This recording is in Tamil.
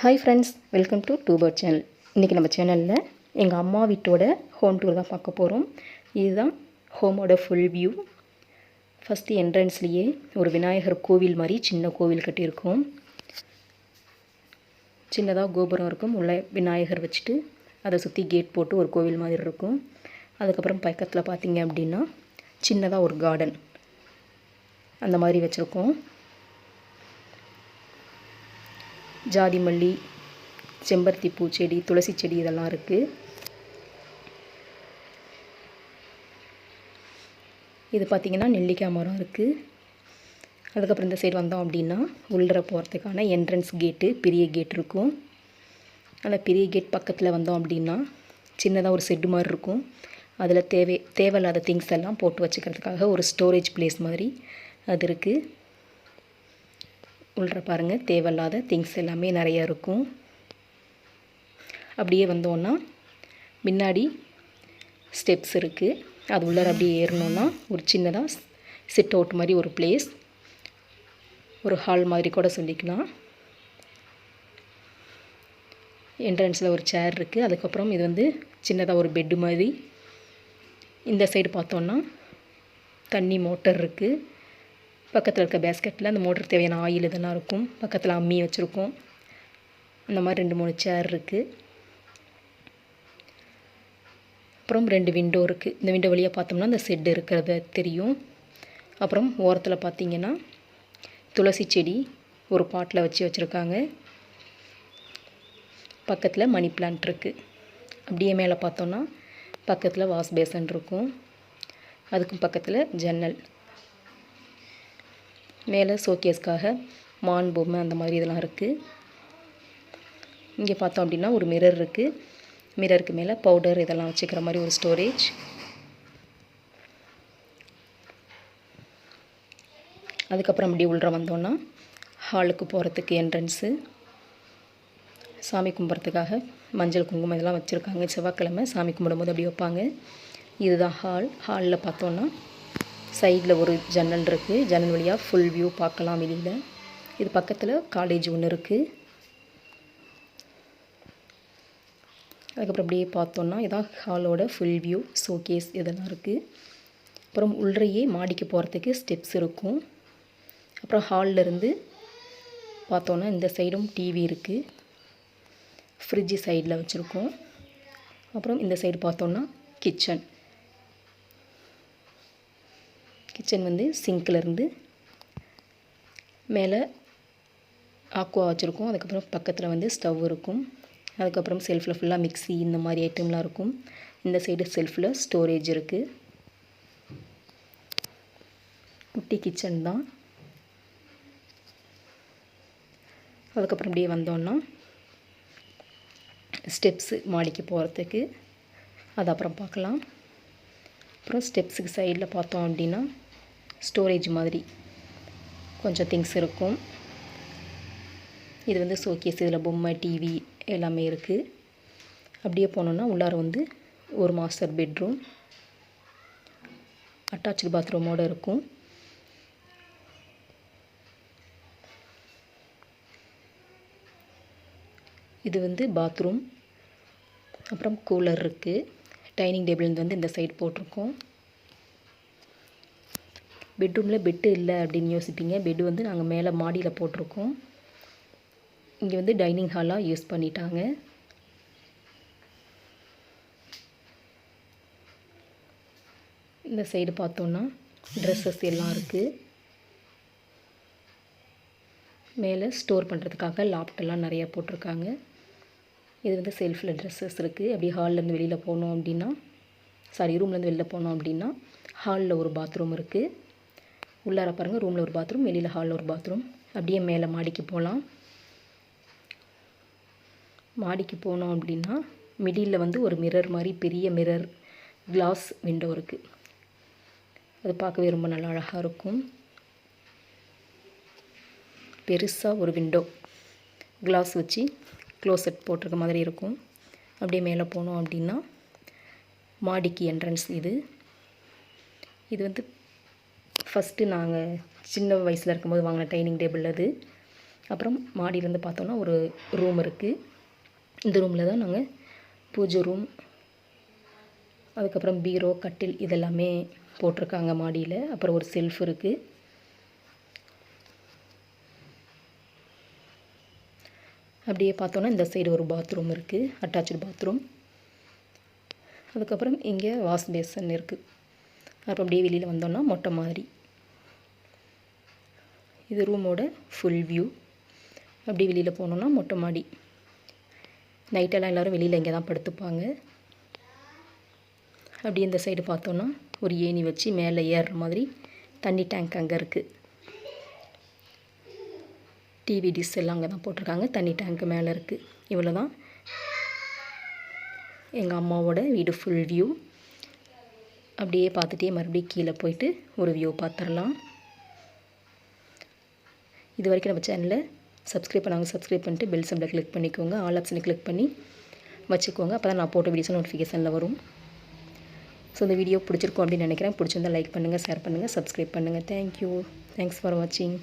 Hi friends, welcome to Tuber channel. இன்றைக்கி நம்ம சேனலில் எங்கள் அம்மா வீட்டோட ஹோம் டூர் தான் பார்க்க போகிறோம். இதுதான் ஹோமோட ஃபுல் வியூ. ஃபஸ்ட்டு என்ட்ரன்ஸ்லேயே ஒரு விநாயகர் கோவில் மாதிரி சின்ன கோவில் கட்டியிருக்கோம். சின்னதாக கோபுரம் இருக்கும், உள்ள விநாயகர் வச்சுட்டு அதை சுற்றி கேட் போட்டு ஒரு கோவில் மாதிரி இருக்கும். அதுக்கப்புறம் பக்கத்தில் பார்த்திங்க அப்படின்னா சின்னதாக ஒரு கார்டன் அந்த மாதிரி வச்சுருக்கோம். ஜாதி மல்லி, செம்பருத்தி பூச்செடி, துளசி செடி இதெல்லாம் இருக்குது. இது பார்த்திங்கன்னா நெல்லிக்காய் மரம் இருக்குது. அதுக்கப்புறம் இந்த சைடு வந்தோம் அப்படின்னா உள்ளே போகிறதுக்கான என்ட்ரன்ஸ் கேட்டு, பெரிய கேட் இருக்கும். அந்த பெரிய கேட் பக்கத்தில் வந்தோம் அப்படின்னா சின்னதாக ஒரு செட்டு மாதிரி இருக்கும். அதில் தேவையில்லாத திங்ஸ் எல்லாம் போட்டு வச்சுக்கிறதுக்காக ஒரு ஸ்டோரேஜ் பிளேஸ் மாதிரி அது இருக்குது. உள்ளே பாருங்கள், தேவையில்லாத திங்ஸ் எல்லாமே நிறையா இருக்கும். அப்படியே வந்தோன்னா முன்னாடி ஸ்டெப்ஸ் இருக்குது. அது உள்ளே அப்படியே ஏறணுன்னா ஒரு சின்னதாக சிட் அவுட் மாதிரி ஒரு பிளேஸ், ஒரு ஹால் மாதிரி கூட சொல்லிக்கலாம். என்ட்ரன்ஸில் ஒரு சேர் இருக்குது. அதுக்கப்புறம் இது வந்து சின்னதாக ஒரு பெட்டு மாதிரி. இந்த சைடு பார்த்தோன்னா தண்ணி மோட்டர் இருக்குது. பக்கத்தில் இருக்க பேஸ்கெட்டில் அந்த மோட்டர் தேவையான ஆயில் இதெல்லாம் இருக்கும். பக்கத்தில் அம்மி வச்சுருக்கோம். அந்த மாதிரி 2-3 சேர் இருக்குது. அப்புறம் 2 விண்டோ இருக்குது. இந்த விண்டோ வழியாக பார்த்தோம்னா அந்த செட்டு இருக்கிறத தெரியும். அப்புறம் ஓரத்தில் பார்த்திங்கன்னா துளசி செடி ஒரு பாட்டில் வச்சுருக்காங்க. பக்கத்தில் மணி பிளான்ட் இருக்குது. அப்படியே மேலே பார்த்தோன்னா பக்கத்தில் வாஷ் பேசன் இருக்கும். அதுக்கும் பக்கத்தில் ஜன்னல். மேலே ஷோகேஸ்க்காக மான் பொம்மை அந்த மாதிரி இதெல்லாம் இருக்குது. இங்கே பார்த்தோம் அப்படின்னா ஒரு மிரர் இருக்குது. மிரருக்கு மேலே பவுடர் இதெல்லாம் வச்சுக்கிற மாதிரி ஒரு ஸ்டோரேஜ். அதுக்கப்புறம் அப்படியே உள்ளே வந்தோன்னா ஹாலுக்கு போகிறதுக்கு என்ட்ரன்ஸு. சாமி கும்பிட்றதுக்காக மஞ்சள் குங்குமம் இதெல்லாம் வச்சுருக்காங்க. செவ்வாய்க்கிழமை சாமி கும்பிடும்போது அப்படி வைப்பாங்க. இதுதான் ஹாலில் பார்த்தோன்னா சைடில் ஒரு ஜன்னல் இருக்குது. ஜன்னல் வழியாக ஃபுல் வியூ பார்க்கலாம் வெளியில். இது பக்கத்தில் காலேஜ் ஒன்று இருக்குது. அதுக்கப்புறம் அப்படியே பார்த்தோன்னா இதான் ஹாலோட ஃபுல் வியூ. ஷோகேஸ் இதெல்லாம் இருக்குது. அப்புறம் உள்ளேயே மாடிக்கு போகிறதுக்கு ஸ்டெப்ஸ் இருக்கும். அப்புறம் ஹாலிலேருந்து பார்த்தோன்னா இந்த சைடும் டிவி இருக்குது. ஃப்ரிட்ஜு சைடில் வச்சுருக்கோம். அப்புறம் இந்த சைடு பார்த்தோன்னா கிச்சன் வந்து சிங்க்லேருந்து மேலே ஆக்குவா வச்சுருக்கோம். அதுக்கப்புறம் பக்கத்தில் வந்து ஸ்டவ் இருக்கும். அதுக்கப்புறம் செல்ஃபில் ஃபுல்லாக மிக்ஸி இந்த மாதிரி ஐட்டம்லாம் இருக்கும். இந்த சைடு செல்ஃபில் ஸ்டோரேஜ் இருக்குது. குட்டி கிச்சன் தான். அதுக்கப்புறம் அப்படியே வந்தோன்னா ஸ்டெப்ஸு மாடிக்கு போகிறதுக்கு, அது அப்புறம் பார்க்கலாம். அப்புறம் ஸ்டெப்ஸுக்கு சைடில் பார்த்தோம் அப்படின்னா ஸ்டோரேஜ் மாதிரி கொஞ்சம் திங்ஸ் இருக்கும். இது வந்து ஷோகேஸ். இதில் பொம்மை, டிவி எல்லாமே இருக்குது. அப்படியே போனோன்னா உள்ளார வந்து ஒரு மாஸ்டர் பெட்ரூம், அட்டாச்சு பாத்ரூமோடு இருக்கும். இது வந்து பாத்ரூம். அப்புறம் கூலர் இருக்குது. டைனிங் டேபிள் வந்து இந்த சைடு போட்டிருக்கோம். பெட்ரூமில் பெட்டு இல்லை அப்படின்னு யோசிப்பீங்க. பெட்டு வந்து நாங்கள் மேலே மாடியில் போட்டிருக்கோம். இங்கே வந்து டைனிங் ஹாலாக யூஸ் பண்ணிட்டாங்க. இந்த சைடு பார்த்தோன்னா ட்ரெஸ்ஸஸ் எல்லாம் இருக்குது. மேலே ஸ்டோர் பண்ணுறதுக்காக லாப்டெல்லாம் நிறையா போட்டிருக்காங்க. இது வந்து செல்ஃபில் ட்ரெஸ்ஸஸ் இருக்குது. அப்படியே ஹால்லேருந்து வெளியில் போனோம் அப்படின்னா ரூம்லேருந்து வெளியில் போனோம் அப்படின்னா ஹாலில் ஒரு பாத்ரூம் இருக்குது. உள்ளார பாருங்கள், ரூமில் ஒரு பாத்ரூம், வெளியில் ஹாலில் ஒரு பாத்ரூம். அப்படியே மேலே மாடிக்கு போகலாம். மாடிக்கு போனோம் அப்படின்னா மிடில் வந்து ஒரு மிரர் மாதிரி பெரிய மிரர் கிளாஸ் விண்டோ இருக்குது. அது பார்க்கவே ரொம்ப நல்லா அழகாக இருக்கும். பெருசாக ஒரு விண்டோ கிளாஸ் வச்சு க்ளோசெட் போட்டிருக்க மாதிரி இருக்கும். அப்படியே மேலே போனோம் அப்படின்னா மாடிக்கு என்ட்ரன்ஸ். இது வந்து ஃபஸ்ட்டு நாங்கள் சின்ன வயசில் இருக்கும்போது வாங்கின டைனிங் டேபிள் அது. அப்புறம் மாடியிலேருந்து பார்த்தோன்னா ஒரு ரூம் இருக்குது. இந்த ரூமில் தான் நாங்கள் பூஜை ரூம், அதுக்கப்புறம் பீரோ, கட்டில் இதெல்லாமே போட்டிருக்காங்க மாடியில். அப்புறம் ஒரு செல்ஃப் இருக்குது. அப்படியே பார்த்தோன்னா இந்த சைடு ஒரு பாத்ரூம் இருக்குது, அட்டாச்சு பாத்ரூம். அதுக்கப்புறம் இங்கே வாஷ் பேசன் இருக்குது. அப்புறம் அப்படியே வெளியில் வந்தோன்னா மொட்டை மாதிரி. இது ரூமோட ஃபுல் வியூ. அப்படி வெளியில் போனோன்னா மொட்டை மாடி. நைட்டெல்லாம் எல்லோரும் வெளியில் இங்கே தான் படுத்துப்பாங்க. அப்படி இந்த சைடு பார்த்தோன்னா ஒரு ஏணி வச்சு மேலே ஏறுற மாதிரி தண்ணி டேங்க் அங்கே இருக்குது. டிவி டிஷ் எல்லாம் அங்கே தான் போட்டிருக்காங்க. தண்ணி டேங்க்கு மேலே இருக்குது. இவ்வளோ தான் எங்கள் அம்மாவோட வீடு ஃபுல் வியூ. அப்படியே பார்த்துட்டே மறுபடியும் கீழே போயிட்டு ஒரு வியூ பார்த்துடலாம். இது வரைக்கும் நம்ம சேனலில் சப்ஸ்கிரைப் பண்ணாங்க, சப்ஸ்கிரைப் பண்ணிட்டு பெல் சிம்பிளை கிளிக் பண்ணிக்கோங்க. ஆல் ஆப்ஷனை கிளிக் பண்ணி வச்சுக்கோங்க. அப்போ தான் நான் போட்ட வீடியோஸ் நோட்டிஃபிகேஷனில் வரும். ஸோ இந்த வீடியோ பிடிச்சிருக்கோம் அப்படின்னு நினைக்கிறேன். பிடிச்சிருந்தால் லைக் பண்ணுங்கள், ஷேர் பண்ணுங்கள், சப்ஸ்கிரைப் பண்ணுங்கள். தேங்க்யூ. தேங்க்ஸ் ஃபார் வாட்சிங்.